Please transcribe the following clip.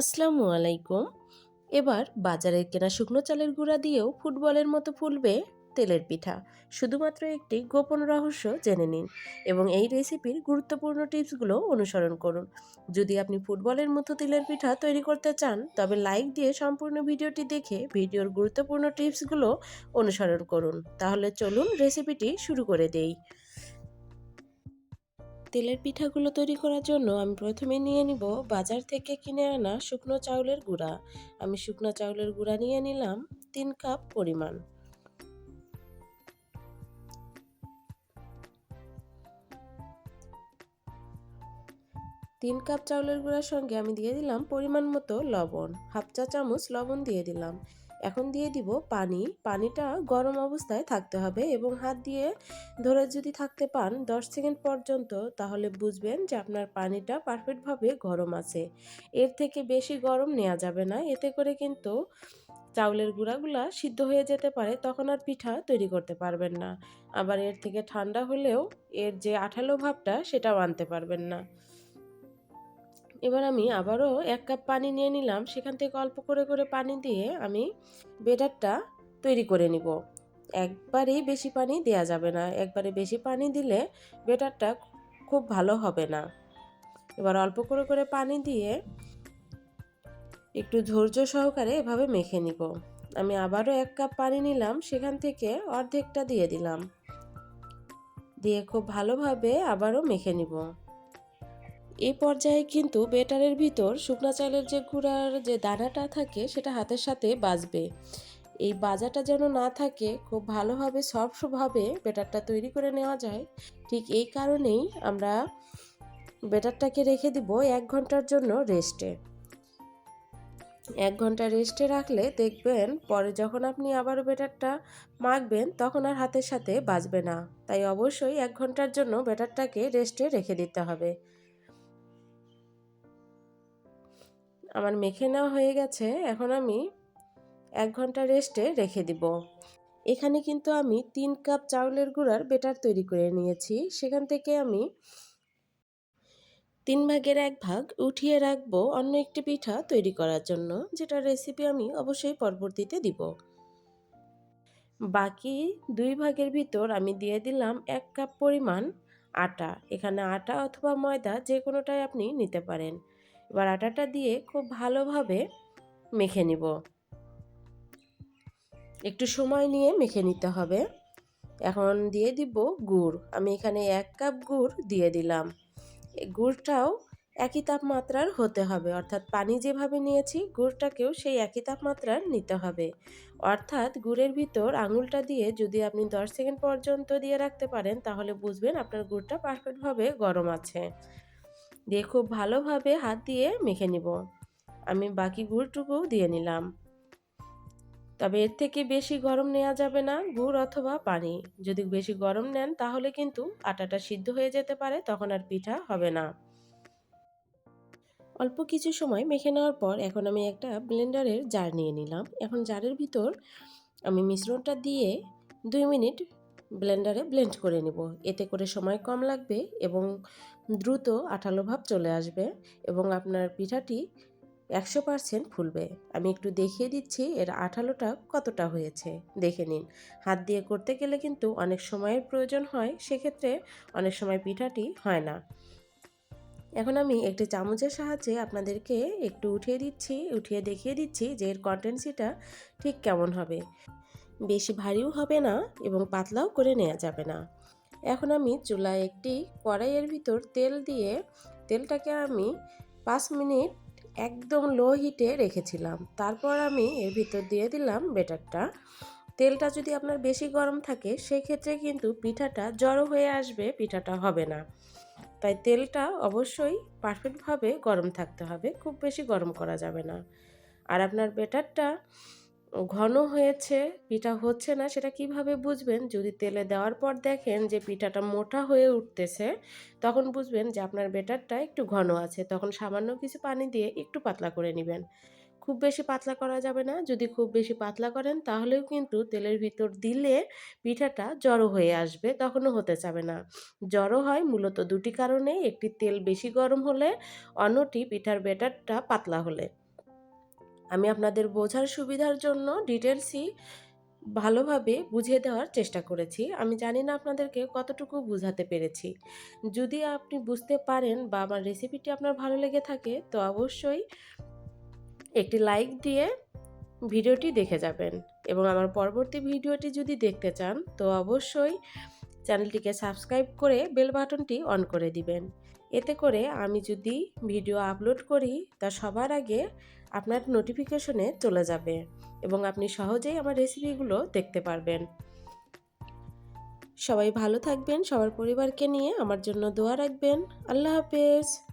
আসসালামু আলাইকুম। এবার বাজারের কেনা শুকনো চালের গুঁড়া দিয়েও ফুটবলের মতো ফুলবে তেলের পিঠা। শুধুমাত্র একটি গোপন রহস্য জেনে নিন এবং এই রেসিপির গুরুত্বপূর্ণ টিপসগুলো অনুসরণ করুন। যদি আপনি ফুটবলের মতো তেলের পিঠা তৈরি করতে চান, তবে লাইক দিয়ে সম্পূর্ণ ভিডিওটি দেখে ভিডিওর গুরুত্বপূর্ণ টিপসগুলো অনুসরণ করুন। তাহলে চলুন রেসিপিটি শুরু করে দেই। তেলের পিঠাগুলো তৈরি করার জন্য আমি প্রথমে নিয়ে নিব বাজার থেকে কিনে আনা শুকনো চাউলের গুঁড়া। আমি শুকনো চাউলের গুঁড়া নিয়ে নিলাম 3 কাপ পরিমাণ। 3 কাপ চাউলের গুঁড়ার সঙ্গে আমি দিয়ে দিলাম পরিমাণ মতো লবণ, হাফ চা চামচ লবণ দিয়ে দিলাম। এখন দিয়ে দিব পানি। পানিটা গরম অবস্থায় থাকতে হবে এবং হাত দিয়ে ধরে যদি থাকতে পান 10 সেকেন্ড পর্যন্ত, তাহলে বুঝবেন যে আপনার পানিটা পারফেক্টভাবে গরম আছে। এর থেকে বেশি গরম নেওয়া যাবে না, এতে করে কিন্তু চাউলের গুঁড়াগুলা সিদ্ধ হয়ে যেতে পারে, তখন আর পিঠা তৈরি করতে পারবেন না। আবার এর থেকে ঠান্ডা হলেও এর যে আঠালো ভাবটা সেটাও আনতে পারবেন না। এবার আমি আবারও 1 কাপ পানি নিয়ে নিলাম, সেখান থেকে অল্প করে করে পানি দিয়ে আমি ব্যাটারটা তৈরি করে নিব। একবারেই বেশি পানি দেওয়া যাবে না, একবারে বেশি পানি দিলে ব্যাটারটা খুব ভালো হবে না। এবার অল্প করে করে পানি দিয়ে একটু ধৈর্য সহকারে এভাবে মেখে নিব। আমি আবারও 1 কাপ পানি নিলাম, সেখান থেকে অর্ধেকটা দিয়ে দিলাম, দিয়ে খুব ভালোভাবে আবারও মেখে নিব। এই পর্যায়ে কিন্তু ব্যাটারের ভিতর শুকনা চালের যে গুঁড়ার যে দানাটা থাকে সেটা হাতের সাথে বাজবে। এই বাজাটা যেন না থাকে, খুব ভালোভাবে সফটভাবে ব্যাটারটা তৈরি করে নেওয়া যায়। ঠিক এই কারণেই আমরা ব্যাটারটাকে রেখে দিব 1 ঘন্টার জন্য রেস্টে। 1 ঘন্টা রেস্টে রাখলে দেখবেন পরে যখন আপনি আবারও ব্যাটারটা মাখবেন তখন আর হাতের সাথে বাজবে না। তাই অবশ্যই 1 ঘন্টার জন্য ব্যাটারটাকে রেস্টে রেখে দিতে হবে। আমার মেখে নেওয়া হয়ে গেছে, এখন আমি 1 ঘন্টা রেস্টে রেখে দিব। এখানে কিন্তু আমি 3 কাপ চাউলের গুঁড়ার ব্যাটার তৈরি করে নিয়েছি, সেখান থেকে আমি 1/3 ভাগ উঠিয়ে রাখবো অন্য একটি পিঠা তৈরি করার জন্য, যেটা রেসিপি আমি অবশ্যই পরবর্তীতে দিব। বাকি 2 ভাগের ভিতর আমি দিয়ে দিলাম 1 কাপ পরিমাণ আটা। এখানে আটা অথবা ময়দা যে কোনোটাই আপনি নিতে পারেন। এবার আটাটা দিয়ে খুব ভালোভাবে মেখে নিব। একটু সময় নিয়ে মেখে নিতে হবে। এখন দিয়ে দিব গুড়। আমি এখানে 1 কাপ গুড় দিয়ে দিলাম। এই গুড়টাও একই তাপমাত্রার হতে হবে, অর্থাৎ পানি যেভাবে নিয়েছি গুড়টাকেও সেই একই তাপমাত্রার নিতে হবে। অর্থাৎ গুড়ের ভিতর আঙুলটা দিয়ে যদি আপনি 10 সেকেন্ড পর্যন্ত দিয়ে রাখতে পারেন, তাহলে বুঝবেন আপনার গুড়টা পারফেক্টভাবে গরম আছে। দিয়ে খুব ভালোভাবে হাত দিয়ে মেখে নিব। আমি বাকি গুড়টুকু দিয়ে নিলাম। তবে এর থেকে বেশি গরম নেওয়া যাবে না, গুড় অথবা পানি। যদি বেশি গরম নেন তাহলে কিন্তু আটাটা সিদ্ধ হয়ে যেতে পারে, তখন আর পিঠা হবে না। অল্প কিছু সময় মেখে নেওয়ার পর এখন আমি একটা ব্লেন্ডারের জার নিয়ে নিলাম। এখন জারের ভিতর আমি মিশ্রণটা দিয়ে 2 মিনিট ব্লেন্ডারে ব্লেন্ড করে নেব। এতে করে সময় কম লাগবে এবং দ্রুত আঠালো ভাব চলে আসবে এবং আপনার পিঠাটি 100% ফুলবে। আমি একটু দেখিয়ে দিচ্ছি এর আঠালোটা কতটা হয়েছে, দেখে নিন। হাত দিয়ে করতে গেলে কিন্তু অনেক সময়ের প্রয়োজন হয়, সেক্ষেত্রে অনেক সময় পিঠাটি হয় না। এখন আমি একটি চামচের সাহায্যে আপনাদেরকে একটু উঠিয়ে দেখিয়ে দিচ্ছি যে এর কনসিস্টেন্সিটা ঠিক কেমন হবে। বেশি ভারীও হবে না এবং পাতলাও করে নেওয়া যাবে না। এখন আমি চুলায় একটি কড়াইয়ের ভিতর তেল দিয়ে তেলটাকে আমি 5 মিনিট একদম লো হিটে রেখেছিলাম। তারপর আমি এর ভিতর দিয়ে দিলাম ব্যাটারটা। তেলটা যদি আপনার বেশি গরম থাকে সেক্ষেত্রে কিন্তু পিঠাটা জড়ো হয়ে আসবে, পিঠাটা হবে না। তাই তেলটা অবশ্যই পারফেক্টভাবে গরম থাকতে হবে, খুব বেশি গরম করা যাবে না। আর আপনার ব্যাটারটা ঘন হয়েছে, পিঠা হচ্ছে না, সেটা কিভাবে বুঝবেন? যদি তেলে দেওয়ার পর দেখেন যে পিঠাটা মোটা হয়ে উঠতেছে, তখন বুঝবেন যে আপনার ব্যাটারটা একটু ঘন আছে। তখন সামান্য কিছু পানি দিয়ে একটু পাতলা করে নেবেন। খুব বেশি পাতলা করা যাবে না। যদি খুব বেশি পাতলা করেন তাহলেও কিন্তু তেলের ভিতর দিলে পিঠাটা জড়ো হয়ে আসবে, তখনও হতে চাবে না। জড়ো হয় মূলত 2টি কারণে, একটি তেল বেশি গরম হলে, অন্যটি পিঠার ব্যাটারটা পাতলা হলে। আমি আপনাদের বোঝার সুবিধার জন্য ডিটেলসই ভালোভাবে বুঝিয়ে দেওয়ার চেষ্টা করেছি। আমি জানি না আপনাদেরকে কতটুকু বোঝাতে পেরেছি। যদি আপনি বুঝতে পারেন বা আমার রেসিপিটি আপনার ভালো লেগে থাকে তো অবশ্যই একটি লাইক দিয়ে ভিডিওটি দেখে যাবেন এবং আমার পরবর্তী ভিডিওটি যদি দেখতে চান তো অবশ্যই চ্যানেলটিকে সাবস্ক্রাইব করে বেল বাটনটি অন করে দিবেন। এতে করে আমি যদি ভিডিও আপলোড করি তা সবার আগে আপনার নোটিফিকেশনে চলে যাবে এবং আপনি সহজেই আমার রেসিপিগুলো দেখতে পারবেন। সবাই ভালো থাকবেন, সবার পরিবারকে নিয়ে আমার জন্য দোয়া রাখবেন। আল্লাহ হাফেজ।